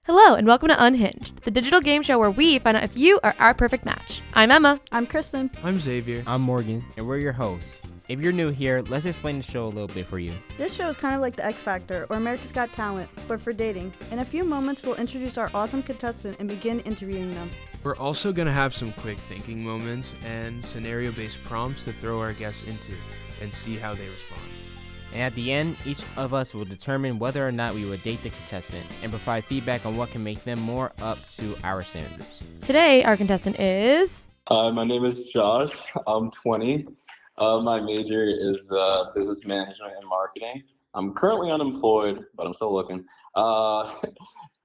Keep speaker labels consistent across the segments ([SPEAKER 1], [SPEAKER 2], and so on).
[SPEAKER 1] Hello, and welcome to Unhinged, the digital game show where we find out if you are our perfect match. I'm Emma.
[SPEAKER 2] I'm Kristen.
[SPEAKER 3] I'm Xavier.
[SPEAKER 4] I'm Morgan, and we're your hosts. If you're new here, let's explain the show a little bit for you.
[SPEAKER 2] This show is kind of like the X Factor or America's Got Talent, but for dating. In a few moments, we'll introduce our awesome contestant and begin interviewing them.
[SPEAKER 3] We're also going to have some quick thinking moments and scenario-based prompts to throw our guests into and see how they respond.
[SPEAKER 4] And at the end, each of us will determine whether or not we would date the contestant and provide feedback on what can make them more up to our standards.
[SPEAKER 1] Today, our contestant is...
[SPEAKER 5] My name is Josh. I'm 20. My major is business management and marketing. I'm currently unemployed, but I'm still looking. Some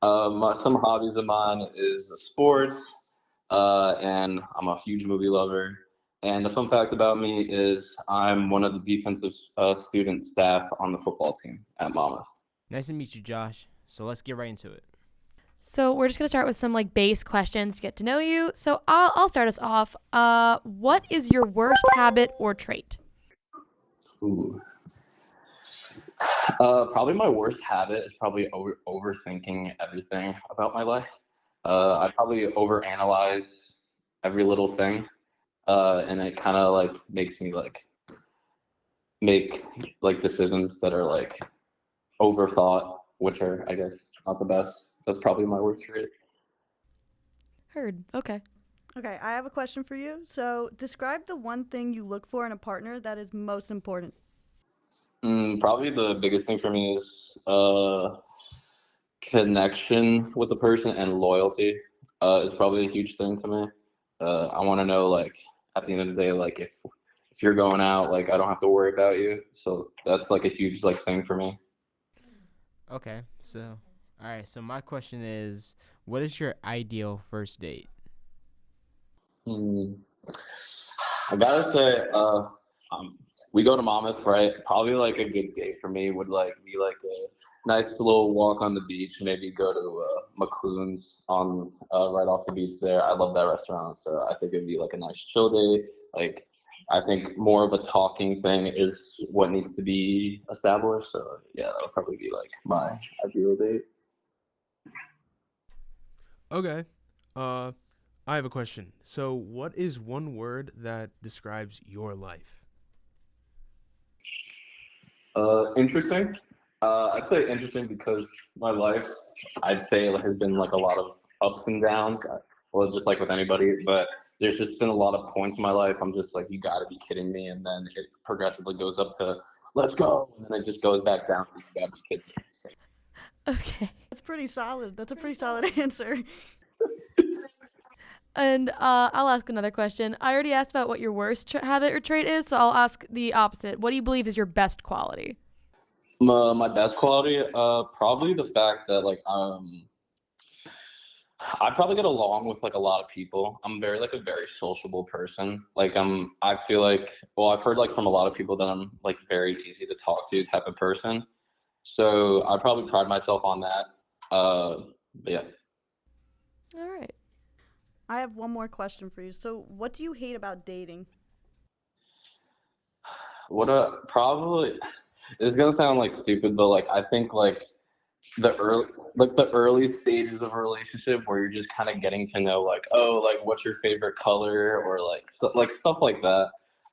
[SPEAKER 5] hobbies of mine is sports, and I'm a huge movie lover. And the fun fact about me is I'm one of the defensive student staff on the football team at Monmouth.
[SPEAKER 4] Nice to meet you, Josh. So let's get right into it.
[SPEAKER 1] So we're just going to start with some base questions to get to know you. So I'll start us off. What is your worst habit or trait?
[SPEAKER 5] Ooh. Probably my worst habit is probably overthinking everything about my life. I probably overanalyze every little thing. And it kind of makes me make decisions that are overthought, which are, I guess, not the best. That's probably my worst trait.
[SPEAKER 1] Heard. Okay.
[SPEAKER 2] Okay, I have a question for you. So, describe the one thing you look for in a partner that is most important.
[SPEAKER 5] Probably the biggest thing for me is connection with the person, and loyalty is probably a huge thing to me. I want to know, at the end of the day, if you're going out, I don't have to worry about you. So that's a huge thing for me.
[SPEAKER 4] Okay, so my question is, what is your ideal first date?
[SPEAKER 5] I gotta say, we go to Monmouth, right? Probably a good date for me would be a nice little walk on the beach. Maybe go to McClune's on right off the beach there. I love that restaurant, so I think it'd be a nice chill day. I think more of a talking thing is what needs to be established. So yeah, that would probably be my ideal date.
[SPEAKER 3] Okay. I have a question. So what is one word that describes your life?
[SPEAKER 5] Interesting. I'd say interesting because my life, I'd say, has been a lot of ups and downs. Well, just like with anybody, but there's just been a lot of points in my life. I'm just you gotta be kidding me, and then it progressively goes up to let's go, and then it just goes back down to you gotta be kidding me. So.
[SPEAKER 1] Okay.
[SPEAKER 2] That's pretty solid. That's a pretty solid answer.
[SPEAKER 1] And I'll ask another question. I already asked about what your worst habit or trait is, so I'll ask the opposite. What do you believe is your best quality?
[SPEAKER 5] My best quality, probably the fact that I probably get along with a lot of people. I'm very a very sociable person. I feel I've heard from a lot of people that I'm very easy to talk to type of person. So I probably pride myself on that. But yeah.
[SPEAKER 1] All right.
[SPEAKER 2] I have one more question for you. So, what do you hate about dating?
[SPEAKER 5] Probably it's gonna sound stupid, but I think the early stages of a relationship where you're just kind of getting to know what's your favorite color, or stuff like that.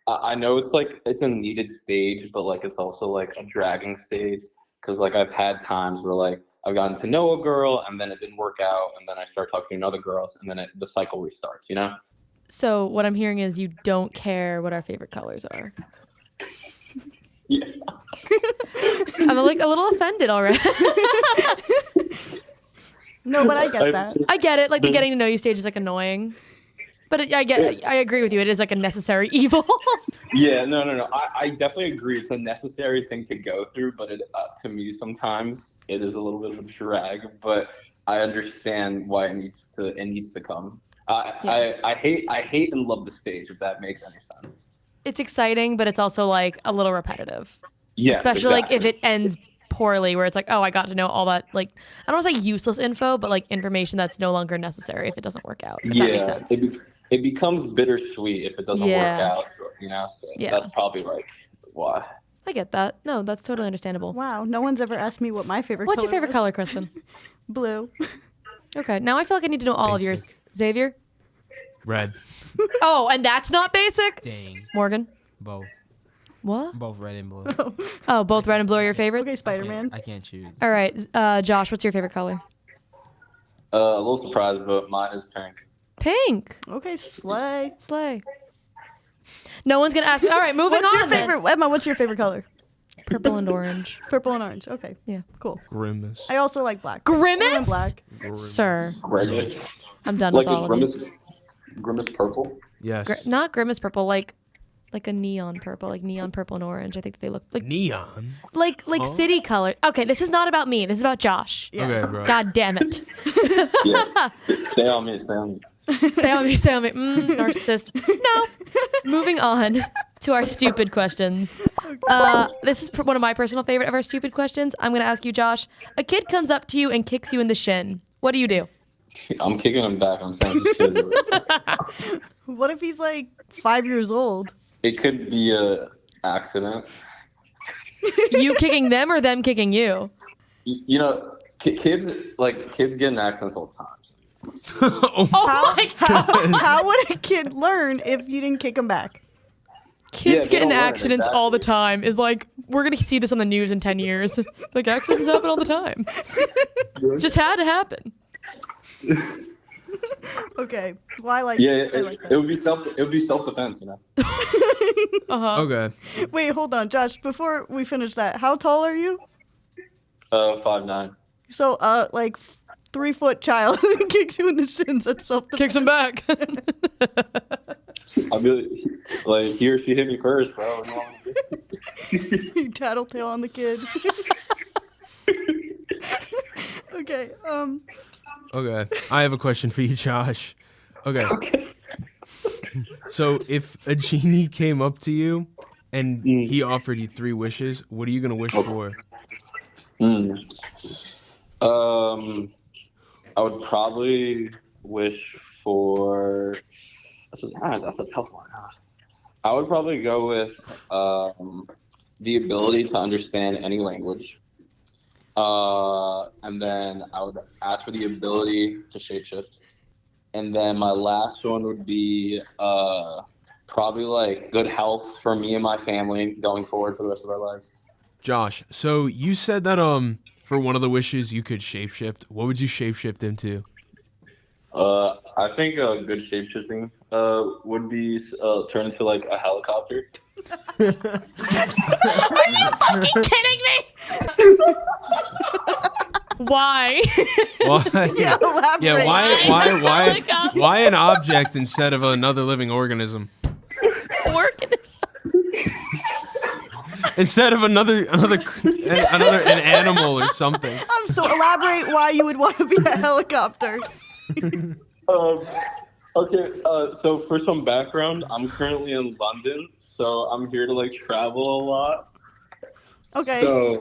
[SPEAKER 5] I know it's a needed stage, but it's also a dragging stage, because I've had times where I've gotten to know a girl and then it didn't work out, and then I start talking to other girls, and then the cycle restarts, you know?
[SPEAKER 1] So what I'm hearing is you don't care what our favorite colors are.
[SPEAKER 5] Yeah.
[SPEAKER 1] I'm a little offended already.
[SPEAKER 2] No, but I get that.
[SPEAKER 1] I get it. The getting to know you stage is annoying, but I agree with you. It is a necessary evil.
[SPEAKER 5] Yeah, no. I definitely agree. It's a necessary thing to go through, but to me sometimes it is a little bit of a drag. But I understand why it needs to come. I hate and love the stage, if that makes any sense.
[SPEAKER 1] It's exciting, but it's also a little repetitive.
[SPEAKER 5] Yeah,
[SPEAKER 1] especially
[SPEAKER 5] exactly.
[SPEAKER 1] if it ends poorly, where it's oh, I got to know all that I don't want to say useless info, but information that's no longer necessary if it doesn't work out. If that makes sense.
[SPEAKER 5] It becomes bittersweet if it doesn't work out, you know? So that's probably why.
[SPEAKER 1] I get that. No, that's totally understandable.
[SPEAKER 2] Wow, no one's ever asked me what my favorite
[SPEAKER 1] What's
[SPEAKER 2] color
[SPEAKER 1] your favorite
[SPEAKER 2] is.
[SPEAKER 1] color, Kristen?
[SPEAKER 2] Blue.
[SPEAKER 1] Okay, now I feel like I need to know all of yours.
[SPEAKER 3] Basic.
[SPEAKER 1] Xavier?
[SPEAKER 3] Red.
[SPEAKER 1] Oh, and that's not basic?
[SPEAKER 4] Dang.
[SPEAKER 1] Morgan?
[SPEAKER 4] Both.
[SPEAKER 1] What?
[SPEAKER 4] Both red and blue.
[SPEAKER 1] Oh, both red and blue are your favorites?
[SPEAKER 2] Okay, Spider-Man.
[SPEAKER 4] I can't choose.
[SPEAKER 1] All right, Josh, what's your favorite color?
[SPEAKER 5] A little surprised, but mine is pink.
[SPEAKER 1] Pink.
[SPEAKER 2] Okay, Slay.
[SPEAKER 1] Slay. No one's gonna ask. All right, moving
[SPEAKER 2] What's your
[SPEAKER 1] on then.
[SPEAKER 2] favorite? Emma, what's your favorite color?
[SPEAKER 1] Purple and orange.
[SPEAKER 2] Purple and orange. Okay.
[SPEAKER 1] Yeah.
[SPEAKER 2] Cool.
[SPEAKER 3] Grimace.
[SPEAKER 2] I also like black. Blue and
[SPEAKER 1] Grimace?
[SPEAKER 2] black.
[SPEAKER 1] Sir,
[SPEAKER 5] Grimace.
[SPEAKER 1] I'm done
[SPEAKER 5] Like
[SPEAKER 1] with all
[SPEAKER 5] a
[SPEAKER 1] of you.
[SPEAKER 5] grimace purple.
[SPEAKER 3] Yes.
[SPEAKER 1] Not grimace purple, like a neon purple, like neon purple and orange. I think they look like
[SPEAKER 3] Neon.
[SPEAKER 1] like city color. Okay, this is not about me. This is about Josh.
[SPEAKER 2] Yeah.
[SPEAKER 3] Okay, bro.
[SPEAKER 1] God damn it.
[SPEAKER 5] Yes. Stay on me. Stay on me.
[SPEAKER 1] Stay on me, stay on me. Narcissist. No. Moving on to our stupid questions. This is one of my personal favorite of our stupid questions. I'm going to ask you, Josh. A kid comes up to you and kicks you in the shin. What do you do?
[SPEAKER 5] I'm kicking him back. I'm saying this kid.
[SPEAKER 2] What if he's like 5 years old?
[SPEAKER 5] It could be a accident.
[SPEAKER 1] You kicking them or them kicking you?
[SPEAKER 5] You know, kids get in accidents all the time.
[SPEAKER 3] Oh,
[SPEAKER 1] Oh my God.
[SPEAKER 2] How would a kid learn if you didn't kick him back?
[SPEAKER 1] Kids
[SPEAKER 5] they
[SPEAKER 1] get in
[SPEAKER 5] don't learn,
[SPEAKER 1] accidents all the time. Is like, we're going to see this on the news in 10 years. Like, accidents happen all the time. Just had to happen.
[SPEAKER 2] Okay. Well, I like
[SPEAKER 5] Yeah,
[SPEAKER 2] I like
[SPEAKER 5] it
[SPEAKER 2] that.
[SPEAKER 5] would be self defense, you know.
[SPEAKER 1] Uh-huh.
[SPEAKER 3] okay.
[SPEAKER 2] Wait, hold on, Josh. Before we finish that, how tall are you?
[SPEAKER 5] 5'9".
[SPEAKER 2] So, like 3-foot child kicks you in the shins. That's self-defense.
[SPEAKER 1] Kicks him back.
[SPEAKER 5] I'll be like, he or she hit me first, bro. What do you want me to do?
[SPEAKER 2] You tattletale on the kid. Okay.
[SPEAKER 3] Okay. I have a question for you, Josh. Okay. So if a genie came up to you and he offered you 3 wishes, what are you gonna wish for?
[SPEAKER 5] I would probably wish for. That's a tough one. I would probably go with the ability to understand any language. And then I would ask for the ability to shapeshift. And then my last one would be probably like good health for me and my family going forward for the rest of our lives.
[SPEAKER 3] Josh, so you said that for one of the wishes you could shapeshift. What would you shapeshift into?
[SPEAKER 5] I think a good shapeshifting would be turn into like a helicopter.
[SPEAKER 1] Are you fucking kidding me? Why?
[SPEAKER 3] Why?
[SPEAKER 2] Yeah, elaborate.
[SPEAKER 3] Yeah, why an object instead of another living organism? Instead of another an animal or something.
[SPEAKER 2] So elaborate why you would want to be a helicopter.
[SPEAKER 5] Okay, so for some background, I'm currently in London, so I'm here to like travel a lot.
[SPEAKER 2] Okay.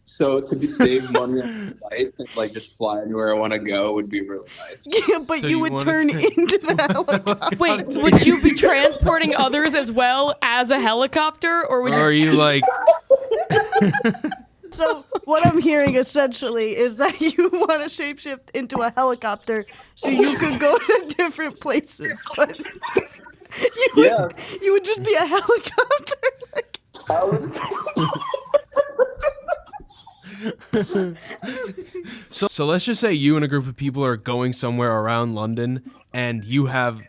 [SPEAKER 5] So to save money on flights and like just fly anywhere I want to go would be really nice.
[SPEAKER 2] Yeah, but
[SPEAKER 3] So
[SPEAKER 2] you
[SPEAKER 3] you
[SPEAKER 2] would
[SPEAKER 3] wanna
[SPEAKER 2] turn
[SPEAKER 3] turn-
[SPEAKER 2] into the helicopter.
[SPEAKER 1] Wait, would you be transporting others as well as a helicopter, or would
[SPEAKER 3] Or
[SPEAKER 1] you?
[SPEAKER 3] are you like
[SPEAKER 2] So what I'm hearing essentially is that you want to shapeshift into a helicopter so you could go to different places, but you would just be a helicopter. Like,
[SPEAKER 5] I was-
[SPEAKER 3] so let's just say you and a group of people are going somewhere around London and you're trying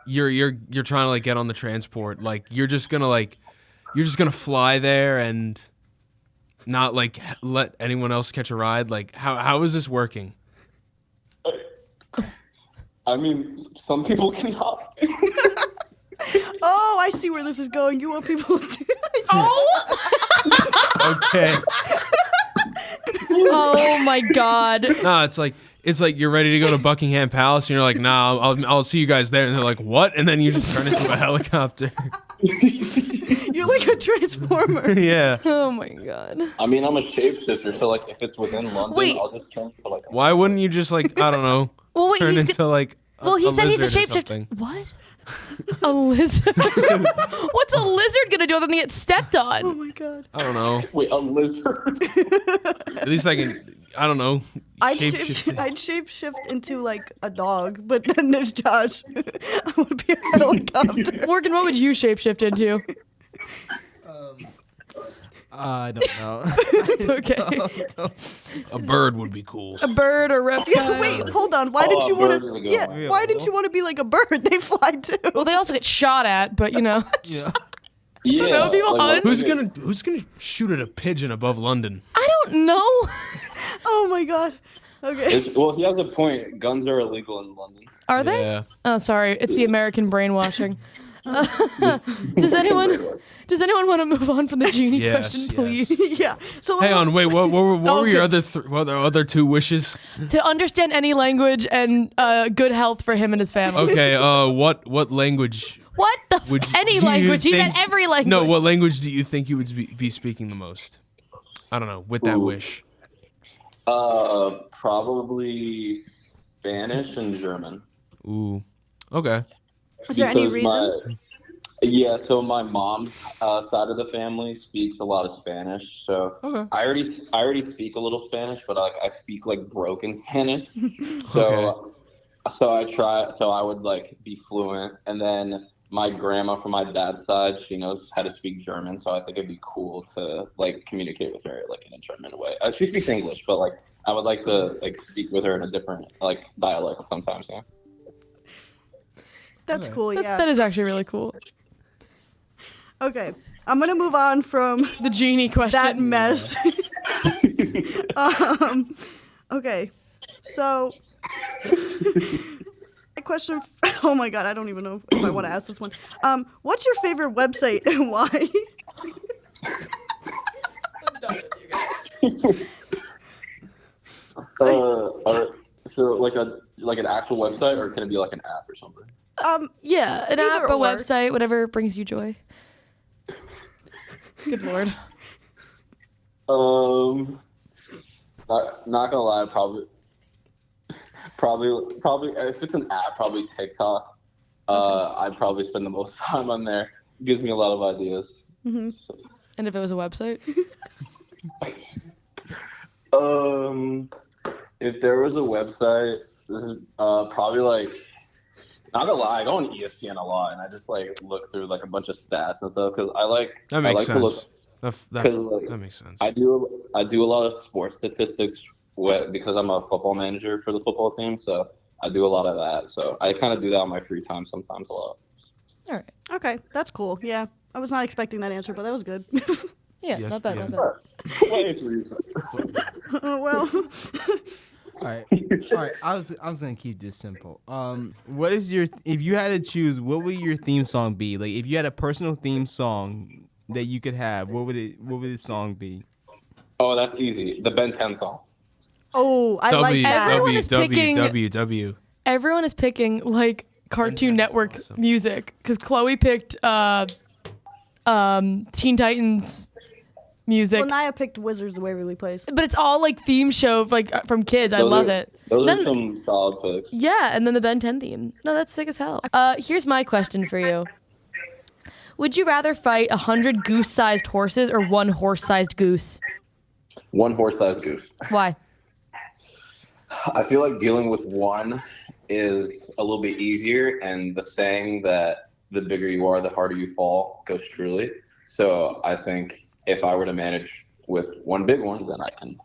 [SPEAKER 3] to like get on the transport. Like you're just gonna fly there and not like let anyone else catch a ride. Like how is this working?
[SPEAKER 5] I mean, some people can hop.
[SPEAKER 2] oh, I see where this is going. You want people to...
[SPEAKER 3] Okay.
[SPEAKER 1] Oh my God.
[SPEAKER 3] No, it's like you're ready to go to Buckingham Palace and you're like, nah, I'll see you guys there. And they're like, what? And then you just turn into a helicopter.
[SPEAKER 2] You're like a transformer.
[SPEAKER 3] Yeah.
[SPEAKER 1] Oh my God.
[SPEAKER 5] I mean, I'm a shapeshifter, so like if it's within London,
[SPEAKER 1] Wait.
[SPEAKER 5] I'll just turn to like.
[SPEAKER 3] Why wouldn't you just like, I don't know,
[SPEAKER 1] Well, wait,
[SPEAKER 3] turn
[SPEAKER 1] he's
[SPEAKER 3] into like
[SPEAKER 1] Well, he said he's a
[SPEAKER 3] lizard or
[SPEAKER 1] shapeshifter.
[SPEAKER 3] something?
[SPEAKER 1] What? A lizard? What's a lizard gonna do other than get stepped
[SPEAKER 2] Oh
[SPEAKER 1] on?
[SPEAKER 2] my god.
[SPEAKER 3] I don't know.
[SPEAKER 5] Wait, a lizard?
[SPEAKER 3] At least I can. I don't know.
[SPEAKER 2] I'd
[SPEAKER 3] Shape-shift.
[SPEAKER 2] shapeshift into like a dog, but then there's Josh. I would be a helicopter.
[SPEAKER 1] Morgan, what would you shapeshift into?
[SPEAKER 4] I don't know.
[SPEAKER 1] It's okay.
[SPEAKER 3] A bird would be cool.
[SPEAKER 1] A bird or reptile.
[SPEAKER 2] Yeah, wait, hold on. Why didn't
[SPEAKER 5] Oh,
[SPEAKER 2] you
[SPEAKER 5] a
[SPEAKER 2] want
[SPEAKER 5] bird is a
[SPEAKER 2] to?
[SPEAKER 5] good
[SPEAKER 2] Yeah,
[SPEAKER 5] one.
[SPEAKER 2] why didn't you want to be like a bird? They fly too.
[SPEAKER 1] Well, they also get shot at, but you know.
[SPEAKER 4] Yeah.
[SPEAKER 5] Yeah.
[SPEAKER 1] That would be fun.
[SPEAKER 3] Who's gonna shoot at a pigeon above London?
[SPEAKER 1] I don't know.
[SPEAKER 2] Oh my god. Okay.
[SPEAKER 5] Well, he has a point. Guns are illegal in London.
[SPEAKER 1] Are they?
[SPEAKER 3] Yeah.
[SPEAKER 1] Oh, sorry. It's the American brainwashing. Does anyone want to move on from the genie
[SPEAKER 3] Yes,
[SPEAKER 1] question,
[SPEAKER 3] yes.
[SPEAKER 1] please?
[SPEAKER 2] Yeah. So
[SPEAKER 3] Hang on, wait. What were your
[SPEAKER 1] Okay.
[SPEAKER 3] other two wishes?
[SPEAKER 1] To understand any language and good health for him and his family.
[SPEAKER 3] Okay. What language?
[SPEAKER 1] What the?
[SPEAKER 3] Would
[SPEAKER 1] Any
[SPEAKER 3] you
[SPEAKER 1] language. He said
[SPEAKER 3] think-
[SPEAKER 1] every language.
[SPEAKER 3] No. What language do you think you would be speaking the most? I don't know. With that
[SPEAKER 5] Ooh.
[SPEAKER 3] wish.
[SPEAKER 5] Probably Spanish and German.
[SPEAKER 3] Ooh. Okay.
[SPEAKER 2] is there any
[SPEAKER 5] Because
[SPEAKER 2] reason?
[SPEAKER 5] Yeah, so my mom's side of the family speaks a lot of Spanish. So
[SPEAKER 3] Okay.
[SPEAKER 5] I already speak a little Spanish, but like I speak like broken Spanish. So I would like be fluent, and then my grandma from my dad's side, she knows how to speak German, so I think it'd be cool to like communicate with her like in a German way. She speaks English, but like I would like to like speak with her in a different like dialect sometimes. Yeah.
[SPEAKER 2] That's
[SPEAKER 3] Okay.
[SPEAKER 2] cool. Yeah.
[SPEAKER 1] That is actually really cool.
[SPEAKER 2] Okay. I'm gonna move on from
[SPEAKER 1] The genie question.
[SPEAKER 2] that mess. Okay. So. A question. Oh my god, I don't even know if I want to ask this one. What's your favorite website and why?
[SPEAKER 5] So like an actual website, or can it be like an app or something?
[SPEAKER 1] Yeah, an
[SPEAKER 2] Either
[SPEAKER 1] app, a
[SPEAKER 2] or.
[SPEAKER 1] website, whatever brings you joy. Good lord.
[SPEAKER 5] Not gonna lie, probably if it's an app, probably TikTok. I probably spend the most time on there. It gives me a lot of ideas.
[SPEAKER 1] And if it was a website?
[SPEAKER 5] If there was a website, this is probably like, not gonna lie, I go on ESPN a lot, and I just like look through like a bunch of stats and stuff because I like
[SPEAKER 3] That makes
[SPEAKER 5] I like
[SPEAKER 3] sense.
[SPEAKER 5] to look.
[SPEAKER 3] That
[SPEAKER 5] 'Cause, like,
[SPEAKER 3] that makes sense.
[SPEAKER 5] I do a lot of sports statistics because I'm a football manager for the football team, so I do a lot of that. So I kind of do that on my free time sometimes a lot.
[SPEAKER 1] All right.
[SPEAKER 2] Okay, that's cool. Yeah, I was not expecting that answer, but that was good.
[SPEAKER 1] Yeah,
[SPEAKER 3] Yes,
[SPEAKER 1] not bad,
[SPEAKER 3] yeah.
[SPEAKER 1] not bad.
[SPEAKER 2] Well,
[SPEAKER 4] All right. I was gonna keep this simple. What is your if you had to choose, what would your theme song be? Like, if you had a personal theme song that you could have, what would the song be?
[SPEAKER 5] Oh, that's easy. The Ben 10 song.
[SPEAKER 2] oh, I like that.
[SPEAKER 1] Everyone is picking-
[SPEAKER 3] W.
[SPEAKER 1] Everyone is picking like Cartoon Network
[SPEAKER 3] awesome.
[SPEAKER 1] music because Chloe picked Teen Titans music,
[SPEAKER 2] Well, Naya picked Wizards of Waverly Place.
[SPEAKER 1] but it's all like theme show like from kids. I
[SPEAKER 5] Those
[SPEAKER 1] love
[SPEAKER 5] are-
[SPEAKER 1] it.
[SPEAKER 5] Those
[SPEAKER 1] Then-
[SPEAKER 5] are some solid picks.
[SPEAKER 1] Yeah, and then the Ben 10 theme. No, that's sick as hell. Here's my question for you. Would you rather fight 100 goose-sized horses or one horse-sized goose?
[SPEAKER 5] One horse-sized goose.
[SPEAKER 1] Why?
[SPEAKER 5] I feel like dealing with one is a little bit easier, and the saying that the bigger you are, the harder you fall goes truly. So I think if I were to manage with one big one, then I can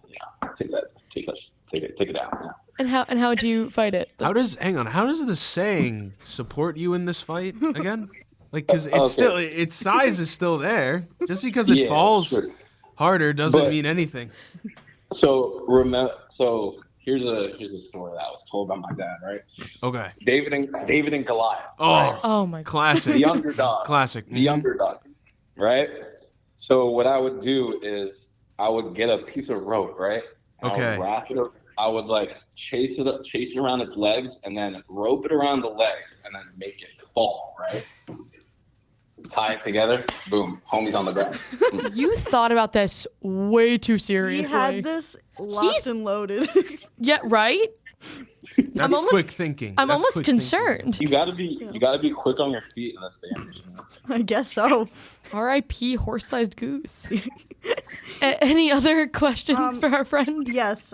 [SPEAKER 5] take it down. Yeah.
[SPEAKER 1] And how would you fight it?
[SPEAKER 3] How does the saying support you in this fight again? Like, because it's
[SPEAKER 5] Okay.
[SPEAKER 3] still its size is still there. Just because it
[SPEAKER 5] Yeah,
[SPEAKER 3] falls
[SPEAKER 5] sure.
[SPEAKER 3] harder doesn't
[SPEAKER 5] But-
[SPEAKER 3] mean anything.
[SPEAKER 5] So here's a story that I was told by my dad. Right,
[SPEAKER 3] Okay.
[SPEAKER 5] David and Goliath.
[SPEAKER 3] Oh,
[SPEAKER 1] Oh my god.
[SPEAKER 3] classic.
[SPEAKER 5] The underdog.
[SPEAKER 3] Classic.
[SPEAKER 5] The underdog, right? So what I would do is I would get a piece of rope, right? And
[SPEAKER 3] Okay.
[SPEAKER 5] I would wrap it up. I would like chase it around its legs, and then rope it around the legs, and then make it fall, right? Tie it together, boom, homie's on the ground.
[SPEAKER 1] You thought about this way too
[SPEAKER 2] He
[SPEAKER 1] seriously.
[SPEAKER 2] had this locked
[SPEAKER 1] He's-
[SPEAKER 2] and loaded.
[SPEAKER 1] Yeah, right?
[SPEAKER 3] That's
[SPEAKER 1] almost-
[SPEAKER 3] quick thinking.
[SPEAKER 1] I'm
[SPEAKER 3] That's
[SPEAKER 1] almost
[SPEAKER 3] quick thinking.
[SPEAKER 1] concerned.
[SPEAKER 5] You gotta be quick on your feet in this day and age.
[SPEAKER 2] I guess so.
[SPEAKER 1] R.I.P. horse-sized goose. Any other questions for our friend?
[SPEAKER 2] Yes.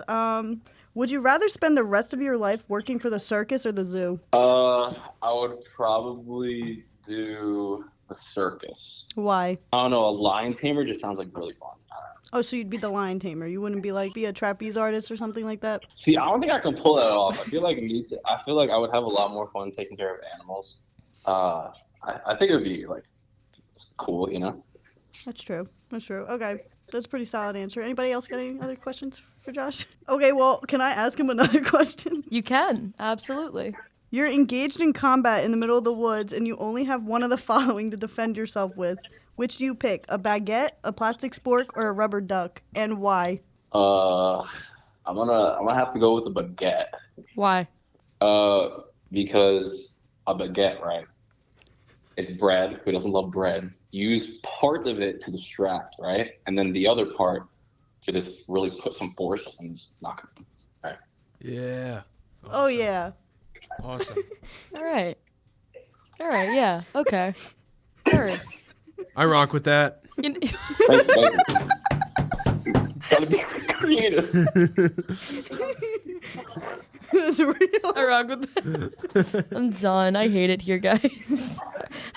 [SPEAKER 2] Would you rather spend the rest of your life working for the circus or the zoo?
[SPEAKER 5] I would probably do the circus.
[SPEAKER 2] Why?
[SPEAKER 5] I don't know. A lion tamer just sounds like really fun. I don't know.
[SPEAKER 2] Oh, so you'd be the lion tamer. You wouldn't be a trapeze artist or something like that?
[SPEAKER 5] See, I don't think I can pull that off. I feel like I would have a lot more fun taking care of animals. I think it would be like cool, you know.
[SPEAKER 2] That's true. Okay. That's a pretty solid answer. Anybody else got any other questions for Josh? Okay, well, can I ask him another question?
[SPEAKER 1] You can, absolutely.
[SPEAKER 2] You're engaged in combat in the middle of the woods and you only have one of the following to defend yourself with. Which do you pick? A baguette, a plastic spork, or a rubber duck? And why?
[SPEAKER 5] I'm gonna have to go with a baguette.
[SPEAKER 1] Why?
[SPEAKER 5] Because a baguette, right? It's bread. Who doesn't love bread? Use part of it to distract, right? And then the other part to just really put some force and just knock it. Right.
[SPEAKER 3] Yeah.
[SPEAKER 2] Oh, yeah.
[SPEAKER 3] Awesome.
[SPEAKER 1] All right, yeah, okay. Third.
[SPEAKER 3] I rock with that.
[SPEAKER 5] Thank you. Gotta be creative.
[SPEAKER 2] That's real.
[SPEAKER 1] I rock with that. I'm done. I hate it here, guys.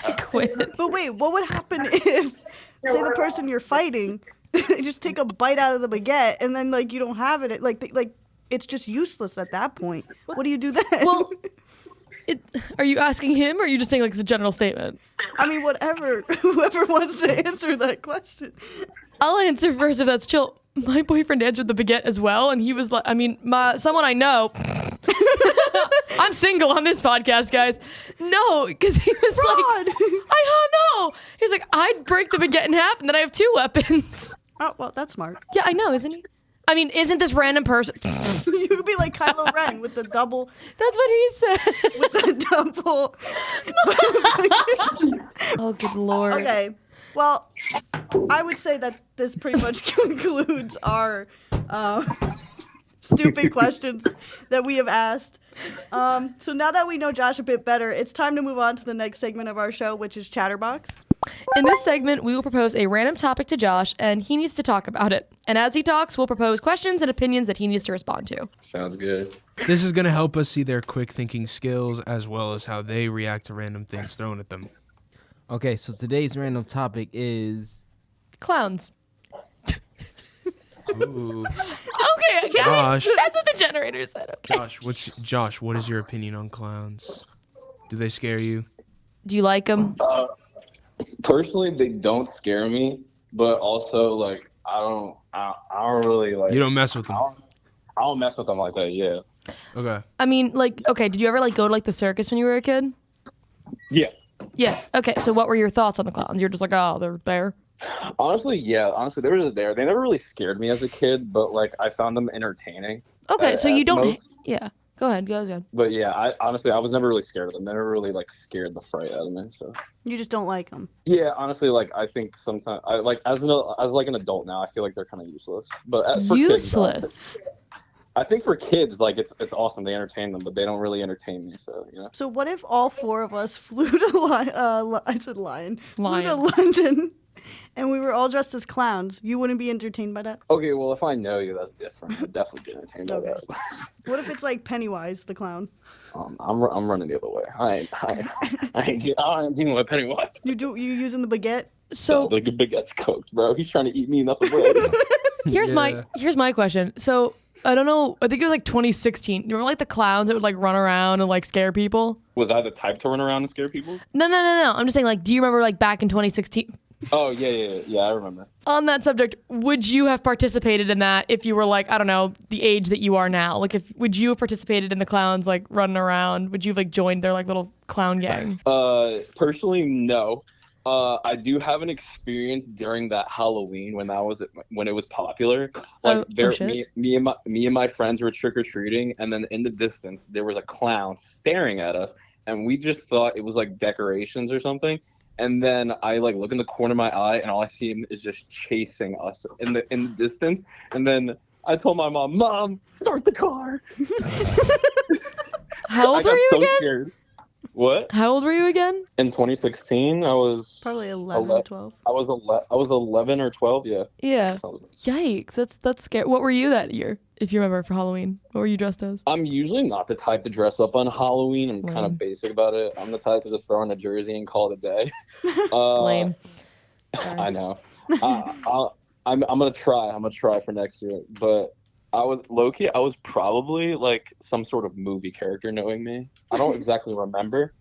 [SPEAKER 1] I quit.
[SPEAKER 2] But wait, what would happen if, say, the person you're fighting, they just take a bite out of the baguette and then, like, you don't have it? Like it's just useless at that point. What do you do then?
[SPEAKER 1] Well, are you asking him or are you just saying like it's a general statement?
[SPEAKER 2] I mean, whatever. Whoever wants to answer that question.
[SPEAKER 1] I'll answer first if that's chill. My boyfriend answered the baguette as well, and he was like, someone I know. I'm single on this podcast, guys. No, because he was
[SPEAKER 2] Fraud.
[SPEAKER 1] like, I don't know. He's like, I'd break the baguette in half, and then I have 2 weapons.
[SPEAKER 2] Oh, well, that's smart.
[SPEAKER 1] Yeah, I know, isn't he? I mean, isn't this random person?
[SPEAKER 2] You could be like Kylo Ren with the double.
[SPEAKER 1] That's what he said.
[SPEAKER 2] With the double.
[SPEAKER 1] Oh, good lord.
[SPEAKER 2] Okay. Well, I would say that this pretty much concludes our stupid questions that we have asked. So now that we know Josh a bit better, it's time to move on to the next segment of our show, which is Chatterbox.
[SPEAKER 1] In this segment, we will propose a random topic to Josh, and he needs to talk about it. And as he talks, we'll propose questions and opinions that he needs to respond to.
[SPEAKER 5] Sounds good.
[SPEAKER 3] This is going to help us see their quick thinking skills as well as how they react to random things thrown at them.
[SPEAKER 4] Okay, so today's random topic is
[SPEAKER 1] Clowns.
[SPEAKER 3] Ooh.
[SPEAKER 1] Okay, guys,
[SPEAKER 3] Josh.
[SPEAKER 1] that's what the generator said. Okay.
[SPEAKER 3] Josh, what is your opinion on clowns? Do they scare you?
[SPEAKER 1] Do you like them?
[SPEAKER 5] Personally, they don't scare me, but also like I don't really like.
[SPEAKER 3] You don't mess with them.
[SPEAKER 5] I don't mess with them like that. Yeah.
[SPEAKER 3] Okay.
[SPEAKER 1] I mean, like, okay, did you ever like go to like the circus when you were a kid?
[SPEAKER 5] Yeah.
[SPEAKER 1] Yeah. Okay, so what were your thoughts on the clowns? You're just like, oh, they're there.
[SPEAKER 5] Honestly, yeah. Honestly, they were just there. They never really scared me as a kid, but like I found them entertaining.
[SPEAKER 1] Okay, so you
[SPEAKER 5] at
[SPEAKER 1] don't.
[SPEAKER 5] most.
[SPEAKER 1] Yeah. Go ahead. Go ahead.
[SPEAKER 5] But yeah, I was never really scared of them. They never really like scared the fright out of me. So
[SPEAKER 2] You just don't like them.
[SPEAKER 5] yeah, honestly, like I think sometimes I like as an adult now, I feel like they're kind of useless. But for
[SPEAKER 1] Useless.
[SPEAKER 5] Kids, I think for kids, like it's awesome. They entertain them, but they don't really entertain me. So you know.
[SPEAKER 2] So what if all 4 of us flew to I said lion. Flew to
[SPEAKER 1] Lion.
[SPEAKER 2] London, and we were all dressed as clowns? You wouldn't be entertained by that?
[SPEAKER 5] Okay, well if I know you, that's different. I'd definitely be entertained by
[SPEAKER 2] Okay.
[SPEAKER 5] that.
[SPEAKER 2] What if it's like Pennywise the clown?
[SPEAKER 5] I'm running the other way. I ain't dealing with Pennywise.
[SPEAKER 2] You using the baguette?
[SPEAKER 1] So
[SPEAKER 5] The baguette's cooked, bro. He's trying to eat me, not the bread.
[SPEAKER 1] here's my question. So I don't know. I think it was like 2016. You remember like the clowns that would like run around and like scare people?
[SPEAKER 5] Was I the type to run around and scare people?
[SPEAKER 1] No. I'm just saying, like, do you remember like back in 2016?
[SPEAKER 5] Oh yeah. I remember.
[SPEAKER 1] On that subject, would you have participated in that if you were like, I don't know, the age that you are now? Like, would you have participated in the clowns like running around? Would you have like joined their like little clown gang?
[SPEAKER 5] Personally, no. I do have an experience during that Halloween when it was popular. Like
[SPEAKER 1] shit.
[SPEAKER 5] me and my friends were trick or treating, and then in the distance there was a clown staring at us, and we just thought it was like decorations or something. And then I like look in the corner of my eye, and all I see him is just chasing us in the distance. And then I told my mom, "Mom, start the car."
[SPEAKER 1] How
[SPEAKER 5] I
[SPEAKER 1] old
[SPEAKER 5] got
[SPEAKER 1] were you
[SPEAKER 5] so
[SPEAKER 1] again?
[SPEAKER 5] scared. What?
[SPEAKER 1] How old were you again?
[SPEAKER 5] In 2016, I was
[SPEAKER 2] Probably 11, 12.
[SPEAKER 5] I was 11 or 12. Yeah.
[SPEAKER 1] Yeah.
[SPEAKER 5] Something.
[SPEAKER 1] Yikes. That's scary. What were you that year, if you remember, for Halloween? What were you dressed as?
[SPEAKER 5] I'm usually not the type to dress up on Halloween. I'm kind
[SPEAKER 1] Lame.
[SPEAKER 5] of basic about it. I'm the type to just throw on a jersey and call it a day. Uh,
[SPEAKER 1] Lame.
[SPEAKER 5] I know. I'm gonna try. I'm gonna try for next year. But I was low-key. I was probably like some sort of movie character, knowing me. I don't exactly remember,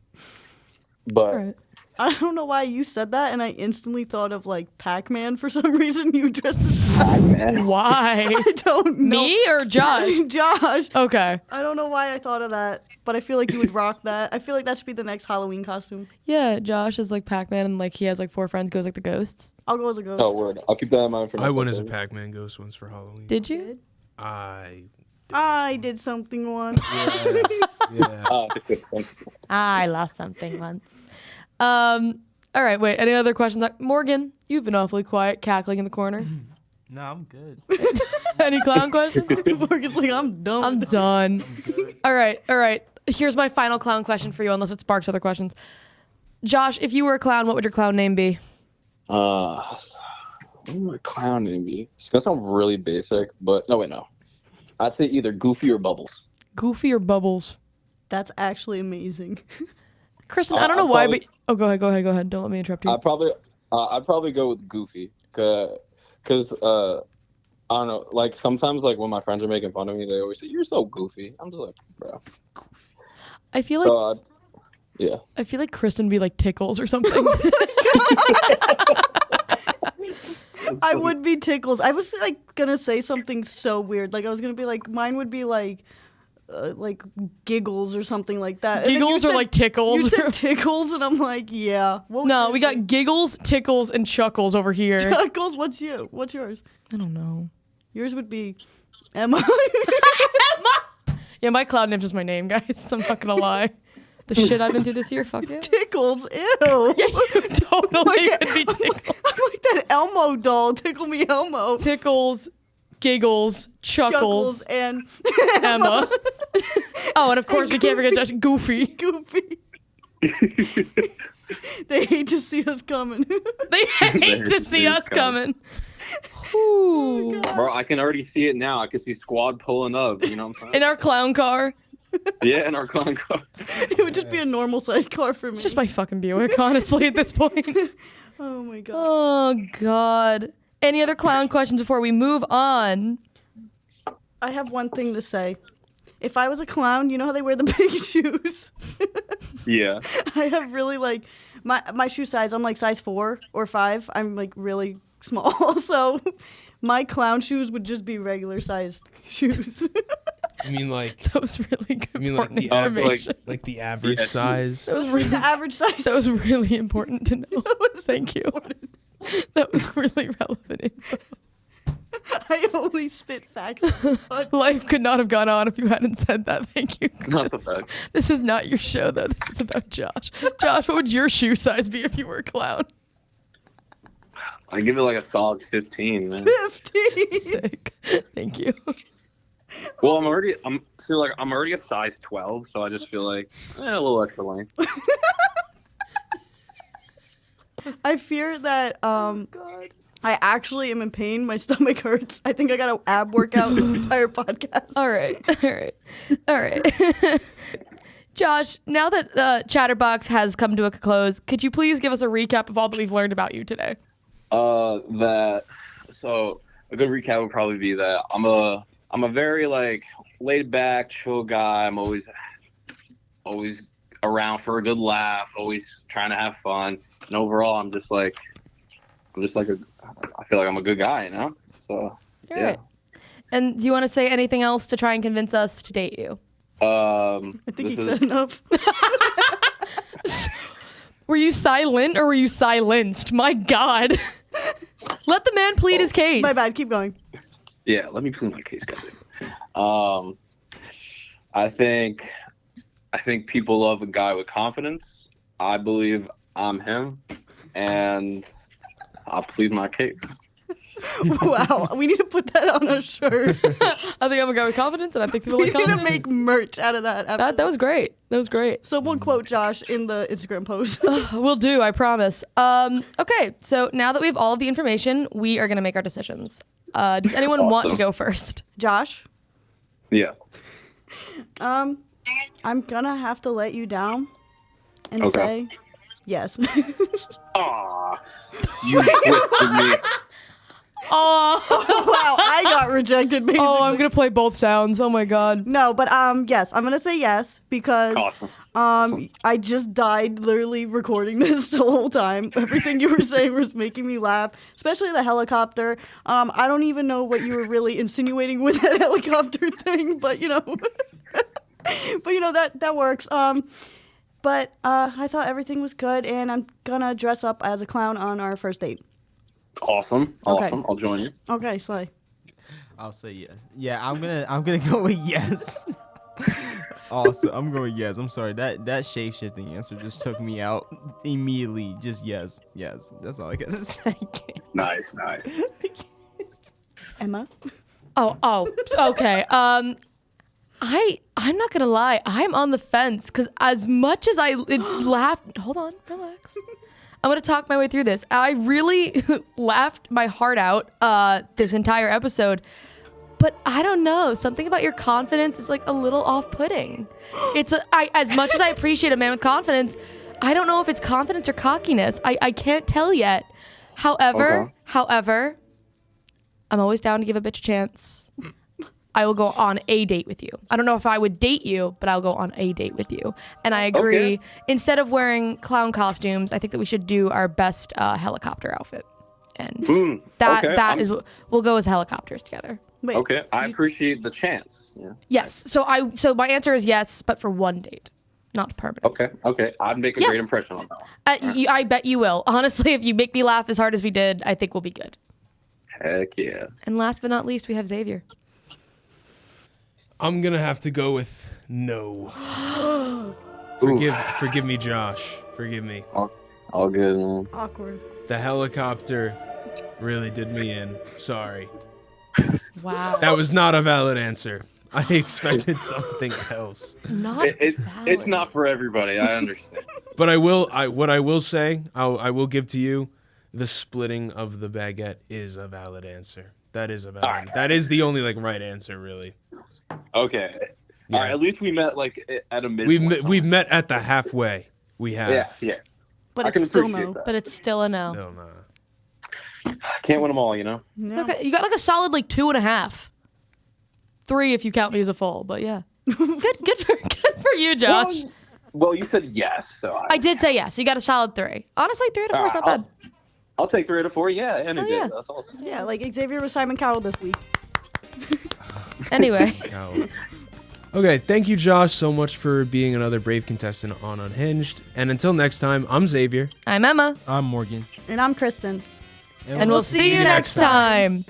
[SPEAKER 5] but
[SPEAKER 1] All right.
[SPEAKER 2] I don't know why you said that, and I instantly thought of like Pac-Man for some reason. You dressed as
[SPEAKER 5] Pac-Man.
[SPEAKER 1] Why?
[SPEAKER 2] I don't know.
[SPEAKER 1] Me or Josh?
[SPEAKER 2] Josh.
[SPEAKER 1] Okay.
[SPEAKER 2] I don't know why I thought of that, but I feel like you would rock that. I feel like that should be the next Halloween costume.
[SPEAKER 1] Yeah, Josh is like Pac-Man, and like he has like 4 friends, goes like the ghosts.
[SPEAKER 2] I'll go as a ghost.
[SPEAKER 5] Oh, word. I'll keep that in mind for next
[SPEAKER 3] I went as a
[SPEAKER 5] episode.
[SPEAKER 3] Pac-Man ghost once for Halloween.
[SPEAKER 1] Did you?
[SPEAKER 3] I
[SPEAKER 2] did something once.
[SPEAKER 3] yeah.
[SPEAKER 5] It's something.
[SPEAKER 1] I lost something once. All right, wait. Any other questions? Morgan, you've been awfully quiet, cackling in the corner.
[SPEAKER 4] No, I'm good.
[SPEAKER 1] Any clown questions?
[SPEAKER 2] Morgan's like, I'm done.
[SPEAKER 1] I'm done. All right. Here's my final clown question for you, unless it sparks other questions. Josh, if you were a clown, what would your clown name be?
[SPEAKER 5] What would my clown name be? It's gonna sound really basic, but no. I'd say either Goofy or Bubbles.
[SPEAKER 1] Goofy or Bubbles?
[SPEAKER 2] That's actually amazing.
[SPEAKER 1] Kristen, I don't know why,
[SPEAKER 5] probably-
[SPEAKER 1] but go ahead. Don't let me interrupt you.
[SPEAKER 5] I'd probably go with Goofy, cause I don't know. Like sometimes, like when my friends are making fun of me, they always say, "You're so goofy." I'm just like, bro.
[SPEAKER 1] I feel like
[SPEAKER 5] So yeah.
[SPEAKER 1] I feel like Kristen would be like Tickles or something.
[SPEAKER 2] I would be Tickles. I was like gonna say something so weird. Like I was gonna be like, mine would be like Giggles or something like that. And then you
[SPEAKER 1] Giggles or
[SPEAKER 2] said-
[SPEAKER 1] like Tickles?
[SPEAKER 2] You said Tickles, and I'm like, yeah. What
[SPEAKER 1] No,
[SPEAKER 2] would
[SPEAKER 1] we
[SPEAKER 2] yours
[SPEAKER 1] got Giggles, Tickles, and Chuckles over
[SPEAKER 2] be?
[SPEAKER 1] here.
[SPEAKER 2] Tickles. What's yours?
[SPEAKER 1] I don't know.
[SPEAKER 2] Yours would be Emma.
[SPEAKER 1] Yeah, my cloud name's just my name, guys. I'm not gonna lie. The shit I've been through this year, fuck yeah.
[SPEAKER 2] Tickles. Ew.
[SPEAKER 1] Yeah, you totally
[SPEAKER 2] Like
[SPEAKER 1] could be Tickles.
[SPEAKER 2] I'm like that Elmo doll. Tickle me Elmo.
[SPEAKER 1] Tickles, Giggles, Chuckles,
[SPEAKER 2] and
[SPEAKER 1] Emma. Oh, and of course we can't forget Josh. Goofy.
[SPEAKER 2] Goofy. They hate to see us coming.
[SPEAKER 1] They hate to see us coming. Ooh.
[SPEAKER 5] Bro, I can already see it now. I can see Squad pulling up. You know what I'm saying?
[SPEAKER 1] In our clown car.
[SPEAKER 5] Yeah, in our clown car.
[SPEAKER 2] It would just be a normal sized car for me.
[SPEAKER 1] It's just my fucking Buick, honestly, at this point.
[SPEAKER 2] Oh my god.
[SPEAKER 1] Oh, God. Any other clown questions before we move on?
[SPEAKER 2] I have one thing to say. If I was a clown, you know how they wear the big shoes?
[SPEAKER 5] Yeah.
[SPEAKER 2] I have really like my shoe size. I'm like size 4 or 5. I'm like really small. So my clown shoes would just be regular sized shoes.
[SPEAKER 3] You mean like
[SPEAKER 1] That was really good.
[SPEAKER 3] you mean like the
[SPEAKER 1] information.
[SPEAKER 3] like the average
[SPEAKER 5] Yeah.
[SPEAKER 3] size?
[SPEAKER 1] That was really
[SPEAKER 2] The average size.
[SPEAKER 1] That was really important to know.
[SPEAKER 2] was
[SPEAKER 1] Thank you. That was really relevant info.
[SPEAKER 2] I only spit facts.
[SPEAKER 1] Life could not have gone on if you hadn't said that. Thank you.
[SPEAKER 5] Not the
[SPEAKER 1] Chris.
[SPEAKER 5] best.
[SPEAKER 1] This is not your show, though. This is about Josh. Josh, what would your shoe size be if you were a clown?
[SPEAKER 5] I give it like a solid 15, man.
[SPEAKER 2] 15.
[SPEAKER 1] Sick. Thank you.
[SPEAKER 5] Well, I'm already a size 12, so I just feel like a little extra length.
[SPEAKER 2] I fear that I actually am in pain. My stomach hurts. I think I got an ab workout in the entire podcast.
[SPEAKER 1] All right. Josh, now that Chatterbox has come to a close, could you please give us a recap of all that we've learned about you today?
[SPEAKER 5] So a good recap would probably be that I'm a very like laid back, chill guy. I'm always around for a good laugh, always trying to have fun. And overall, I feel like I'm a good guy, you know? So
[SPEAKER 1] All
[SPEAKER 5] yeah.
[SPEAKER 1] right. And do you want to say anything else to try and convince us to date you?
[SPEAKER 2] I think he said enough.
[SPEAKER 1] Were you silent or were you silenced? My God. Let the man plead his case.
[SPEAKER 2] My bad. Keep going.
[SPEAKER 5] Yeah, let me plead my case, guys. I think people love a guy with confidence. I believe I'm him, and I'll plead my case.
[SPEAKER 2] Wow, we need to put that on a shirt.
[SPEAKER 1] I think I'm a guy with confidence, and I think people
[SPEAKER 2] We
[SPEAKER 1] like
[SPEAKER 2] need to
[SPEAKER 1] confidence.
[SPEAKER 2] make merch out of that.
[SPEAKER 1] That was great. That was great.
[SPEAKER 2] Someone quote Josh in the Instagram post.
[SPEAKER 1] We'll do, I promise. Okay, so now that we have all of the information, we are going to make our decisions. Does anyone want to
[SPEAKER 5] Awesome.
[SPEAKER 1] go first?
[SPEAKER 2] Josh,
[SPEAKER 5] Yeah.
[SPEAKER 2] I'm gonna have to let you down and
[SPEAKER 5] Okay.
[SPEAKER 2] say yes.
[SPEAKER 5] Aw. You twisted me.
[SPEAKER 1] Oh,
[SPEAKER 2] Wow, I got rejected basically.
[SPEAKER 1] oh, I'm going to play both sounds. Oh my God.
[SPEAKER 2] No, but yes, I'm gonna say yes because
[SPEAKER 5] Awesome.
[SPEAKER 2] I just died literally recording this the whole time. Everything you were saying was making me laugh, especially the helicopter. I don't even know what you were really insinuating with that helicopter thing, but that works. But I thought everything was good, and I'm gonna dress up as a clown on our first date.
[SPEAKER 5] Awesome.
[SPEAKER 2] Okay.
[SPEAKER 5] Awesome. I'll join you.
[SPEAKER 2] Okay, Slay.
[SPEAKER 4] I'll say yes. Yeah, I'm gonna go with yes. Also, I'm going yes. I'm sorry. That shape shifting answer just took me out immediately. Just yes. That's all I gotta say.
[SPEAKER 5] Nice.
[SPEAKER 2] Emma.
[SPEAKER 1] Oh, okay. I'm not gonna lie. I'm on the fence because as much as I laughed, hold on, relax. I'm gonna talk my way through this. I really laughed my heart out this entire episode, but I don't know. Something about your confidence is like a little off-putting. As much as I appreciate a man with confidence, I don't know if it's confidence or cockiness. I can't tell yet. However, I'm always down to give a bitch a chance. I will go on a date with you. I don't know if I would date you, but I'll go on a date with you. And I agree.
[SPEAKER 5] Okay.
[SPEAKER 1] Instead of wearing clown costumes, I think that we should do our best helicopter outfit. And
[SPEAKER 5] Okay.
[SPEAKER 1] that is what we'll go as helicopters together.
[SPEAKER 2] Wait.
[SPEAKER 5] Okay. I appreciate the chance. Yeah.
[SPEAKER 1] Yes. So my answer is yes, but for one date, not permanent.
[SPEAKER 5] Okay. I'd make a
[SPEAKER 1] Yeah.
[SPEAKER 5] great impression on that one.
[SPEAKER 1] I bet you will. Honestly, if you make me laugh as hard as we did, I think we'll be good.
[SPEAKER 5] Heck yeah.
[SPEAKER 1] And last but not least, we have Xavier.
[SPEAKER 3] I'm gonna have to go with no. Forgive me, Josh. Forgive me.
[SPEAKER 5] All good, man.
[SPEAKER 2] Awkward.
[SPEAKER 3] The helicopter really did me in. Sorry.
[SPEAKER 1] Wow.
[SPEAKER 3] That was not a valid answer. I expected something else.
[SPEAKER 1] Not
[SPEAKER 5] It's
[SPEAKER 1] valid.
[SPEAKER 5] not for everybody. I understand.
[SPEAKER 3] But what I will say, I will give to you, the splitting of the baguette is a valid answer. That is a valid.
[SPEAKER 5] Alright.
[SPEAKER 3] That is the only right answer, really.
[SPEAKER 5] Okay.
[SPEAKER 3] Yeah.
[SPEAKER 5] All right. At least we met at a midpoint.
[SPEAKER 3] We've met at the halfway. We have.
[SPEAKER 5] Yeah.
[SPEAKER 2] But
[SPEAKER 5] I
[SPEAKER 2] it's
[SPEAKER 5] can
[SPEAKER 2] still
[SPEAKER 5] appreciate
[SPEAKER 2] no.
[SPEAKER 5] that.
[SPEAKER 1] But it's still a no.
[SPEAKER 3] No, no.
[SPEAKER 5] Can't win them all, you know.
[SPEAKER 2] No.
[SPEAKER 1] Okay, you got like a solid 2.5. 3 if you count me as a full, but yeah. Good for you, Josh.
[SPEAKER 5] Well, you said yes, so
[SPEAKER 1] I did say yes. You got a solid 3. Honestly, 3 out of 4 is not bad.
[SPEAKER 5] I'll take 3 out of 4. Yeah, and
[SPEAKER 1] Hell
[SPEAKER 5] it
[SPEAKER 1] yeah.
[SPEAKER 5] did. That's awesome.
[SPEAKER 2] Yeah, like Xavier was Simon Cowell this week.
[SPEAKER 1] Anyway,
[SPEAKER 3] No. Okay, thank you, Josh, so much for being another brave contestant on Unhinged. And until next time, I'm Xavier.
[SPEAKER 1] I'm Emma,
[SPEAKER 4] I'm Morgan.
[SPEAKER 2] And I'm Kristen.
[SPEAKER 1] and we'll see you next time.